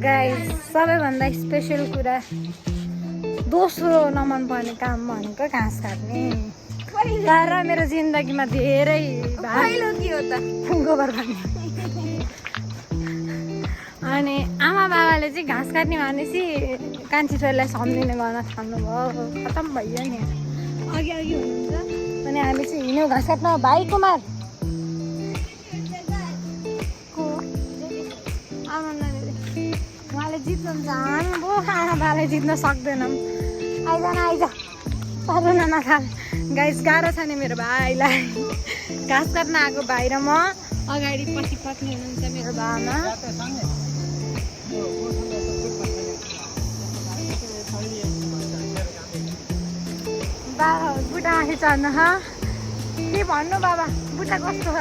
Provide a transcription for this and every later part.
Guys सबैभन्दा special कुरा दोस्रो नमन पर्ने काम भनेको घाँस काट्ने। तर मेरो जिन्दगीमा धेरै पहिलो के हो त? गोबर खाने। अनि आमा बाबाले चाहिँ घाँस काट्ने भनेपछि कान्छी छोरीलाई सम्झिने गर्न थाल्नुभयो। खतम भयो नि। अघि अघि हुनुहुन्छ अनि हामी चाहिँ हिँड्यौँ घाँस काट्न। भाइ कुमार उहाँले जित्नुहुन्छ, हामी पो आमा बाबाले जित्न सक्दैनौँ। आइज पर्दैन नखाल। गाइस गाह्रो छ नि मेरो भाइलाई। घाँस काट्न आएको भाइ र म अगाडि पछि पट्ने हुनुहुन्छ मेरो बाबामा। बाबा बुढा माथि चढ्नु छ के भन्नु बाबा? बुढा कस्तो छ?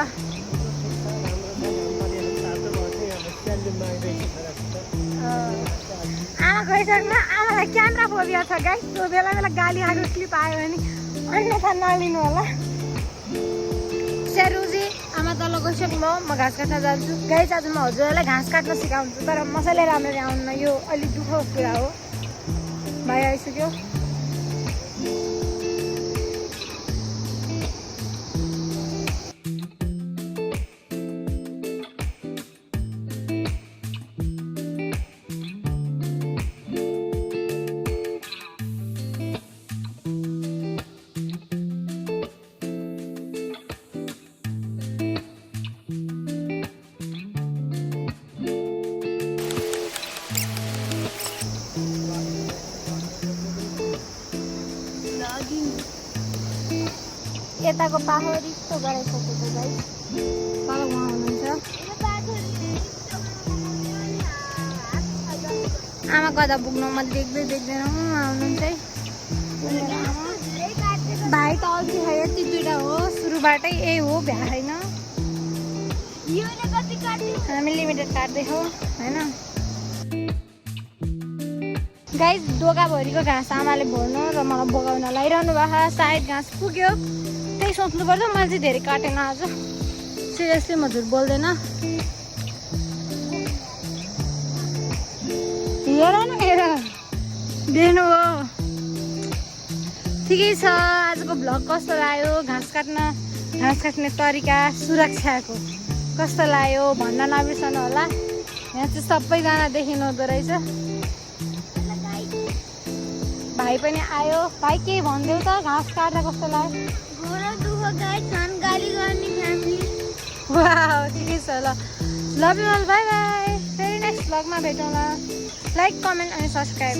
आमा गइसक्नु। आमालाई क्यामेरा फोबिया छ गाइस। त्यो बेला बेला गाली आएको क्लिप आयो भने अन्यथा नलिनु होला। सेरुजी आमा तल गइसक्नु। म घाँस काट्न जान्छु। गाइस आज म हजुरहरूलाई घाँस काट्न सिकाउँछु, तर मसैले राम्ररी आउन्न। यो अलिक दुःखको कुरा हो। भाइ आइसक्यो। यताको पाखोरी यस्तो गराइसकेको गाइस। तल उहाँ हुनुहुन्छ। आमा कता पुग्नु म देख्दैन। उहाँ हुनुहुन्छ है भाइ त अल्छी छ। यति दुइटा हो सुरुबाटै यही हो भ्या होइन। हामी लिमिटेड काट्दैछौँ होइन गाइस। दोकाभरिको घाँस आमाले भर्नु र मलाई बोकाउन लगाइरहनु भएको। सायद घाँस पुग्यो त्यही सोच्नुपर्छ। मैले चाहिँ धेरै काटेन आज। सिरियसली म झुट बोल्दैन। हेर न हेर देख्नु हो। ठिकै छ। आजको भ्लग कस्तो लाग्यो? घाँस काट्ने तरिका सुरक्षाको कस्तो लाग्यो भन्न नबिर्सनु होला। यहाँ चाहिँ सबैजना देखिनु हुँदो रहेछ। भाइ पनि आयो। भाइ के भनिदेऊ त घाँस काट्दा कस्तो लाग्यो? वाह ठिकै छ ल। Love you all. Bye bye. फेरि नेक्स्ट भ्लगमा भेटौँला। लाइक कमेन्ट अनि सब्सक्राइब।